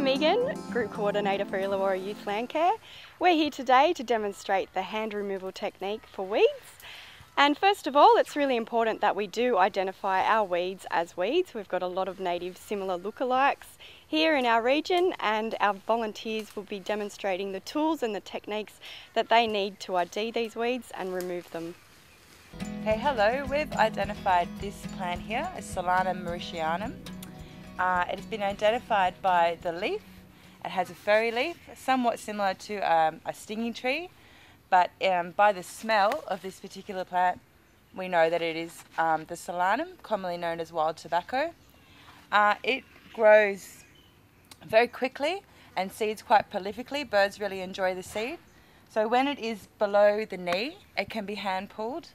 Megan, Group Coordinator for Illawarra Youth Landcare. We're here today to demonstrate the hand removal technique for weeds. And first of all, it's really important that we do identify our weeds as weeds. We've got a lot of native similar lookalikes here in our region, and our volunteers will be demonstrating the tools and the techniques that they need to ID these weeds and remove them. Okay, hello. We've identified this plant here as Solanum mauritianum. It has been identified by the leaf. It has a furry leaf, somewhat similar to a stinging tree, but by the smell of this particular plant, we know that it is the Solanum, commonly known as wild tobacco. It grows very quickly and seeds quite prolifically. Birds really enjoy the seed. So when it is below the knee, it can be hand pulled.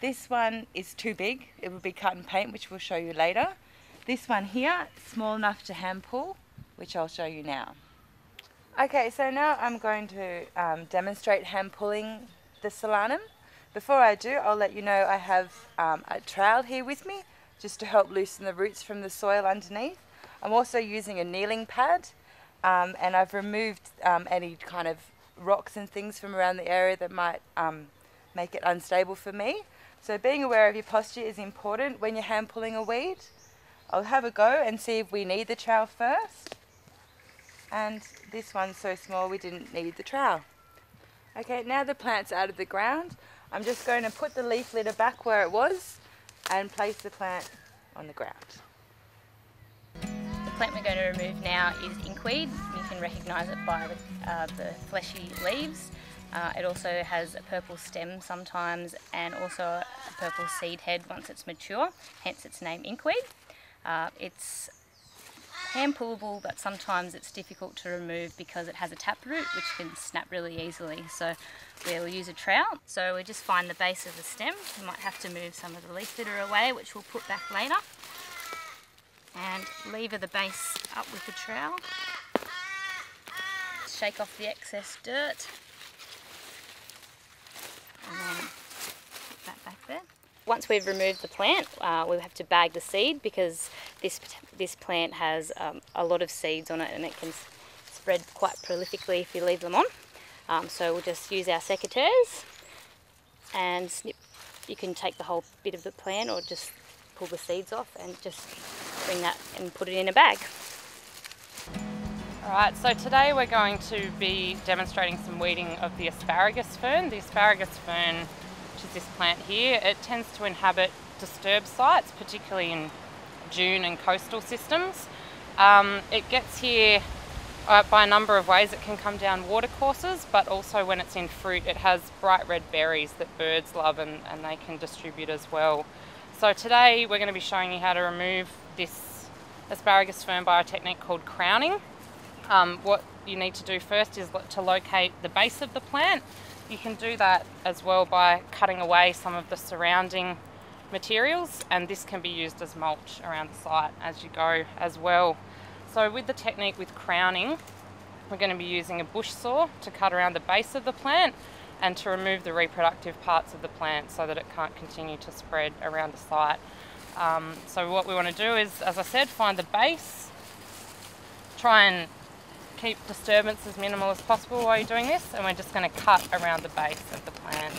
This one is too big. It will be cut and paint, which we'll show you later. This one here, small enough to hand pull, which I'll show you now. Okay, so now I'm going to demonstrate hand pulling the Solanum. Before I do, I'll let you know I have a trowel here with me, just to help loosen the roots from the soil underneath. I'm also using a kneeling pad, and I've removed any kind of rocks and things from around the area that might make it unstable for me. So being aware of your posture is important when you're hand pulling a weed. I'll have a go and see if we need the trowel first. And this one's so small we didn't need the trowel. Okay, now the plant's out of the ground, I'm just going to put the leaf litter back where it was and place the plant on the ground. The plant we're going to remove now is Inkweed. You can recognise it by the fleshy leaves. It also has a purple stem sometimes, and also a purple seed head once it's mature, hence its name Inkweed. It's hand pullable, but sometimes it's difficult to remove because it has a taproot which can snap really easily. So we'll use a trowel. So we just find the base of the stem. You might have to move some of the leaf litter away, which we'll put back later. And lever the base up with the trowel. Shake off the excess dirt. And then put that back there. Once we've removed the plant, we'll have to bag the seed because this plant has a lot of seeds on it, and it can spread quite prolifically if you leave them on. So we'll just use our secateurs and snip. You can take the whole bit of the plant or just pull the seeds off and just bring that and put it in a bag. Alright, so today we're going to be demonstrating some weeding of the Asparagus Fern. The Asparagus Fern, which is this plant here, it tends to inhabit disturbed sites, particularly in dune and coastal systems. It gets here by a number of ways. It can come down watercourses, but also when it's in fruit it has bright red berries that birds love, and they can distribute as well. So today we're going to be showing you how to remove this Asparagus Fern by a technique called crowning. What you need to do first is to locate the base of the plant. You can do that as well by cutting away some of the surrounding materials, and this can be used as mulch around the site as you go as well. So with the technique with crowning, we're going to be using a bush saw to cut around the base of the plant and to remove the reproductive parts of the plant so that it can't continue to spread around the site. So what we want to do is, as I said, find the base, try and keep disturbance as minimal as possible while you're doing this, and we're just going to cut around the base of the plant.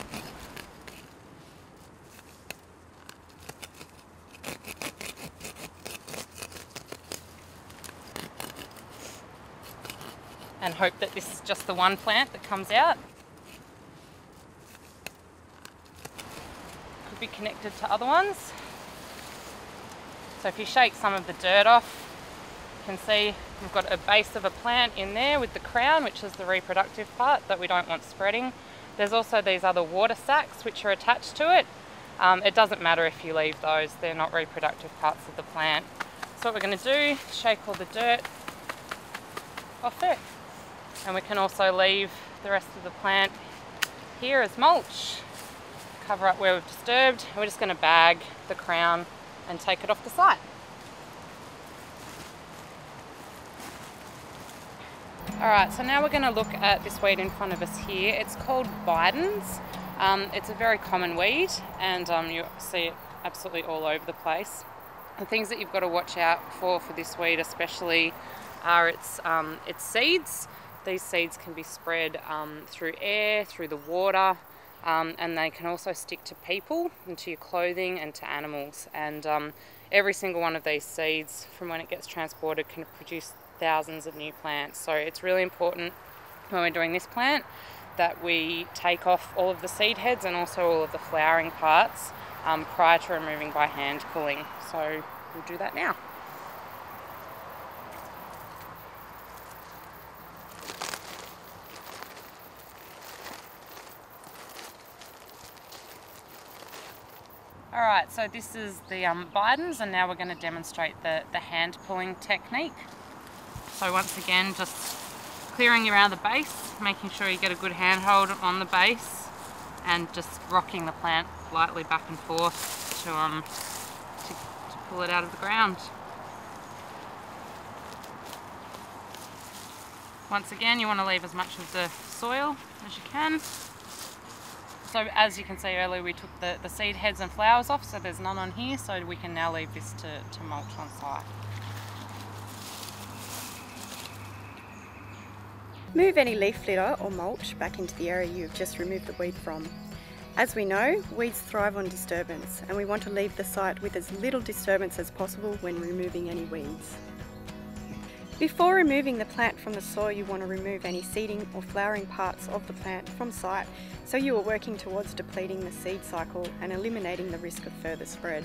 And hope that this is just the one plant that comes out. Could be connected to other ones. So if you shake some of the dirt off, you can see we've got a base of a plant in there with the crown, which is the reproductive part that we don't want spreading. There's also these other water sacs which are attached to it. It doesn't matter if you leave those, they're not reproductive parts of the plant. So what we're going to do, shake all the dirt off it, and we can also leave the rest of the plant here as mulch, cover up where we've disturbed. We're just going to bag the crown and take it off the site. Alright, so now we're going to look at this weed in front of us here. It's called Bidens. It's a very common weed, and you see it absolutely all over the place. The things that you've got to watch out for this weed especially are its seeds. These seeds can be spread through air, through the water, and they can also stick to people and to your clothing and to animals. And every single one of these seeds, from when it gets transported, can produce thousands of new plants. So it's really important when we're doing this plant that we take off all of the seed heads and also all of the flowering parts prior to removing by hand pulling. So we'll do that now. Alright, so this is the Bidens, and now we're going to demonstrate the hand pulling technique. So once again, just clearing around the base, making sure you get a good handhold on the base, and just rocking the plant lightly back and forth to pull it out of the ground. Once again, you want to leave as much of the soil as you can. So as you can see earlier, we took the seed heads and flowers off, so there's none on here, so we can now leave this to mulch on site. Move any leaf litter or mulch back into the area you've just removed the weed from. As we know, weeds thrive on disturbance, and we want to leave the site with as little disturbance as possible when removing any weeds. Before removing the plant from the soil, you want to remove any seeding or flowering parts of the plant from site, so you are working towards depleting the seed cycle and eliminating the risk of further spread.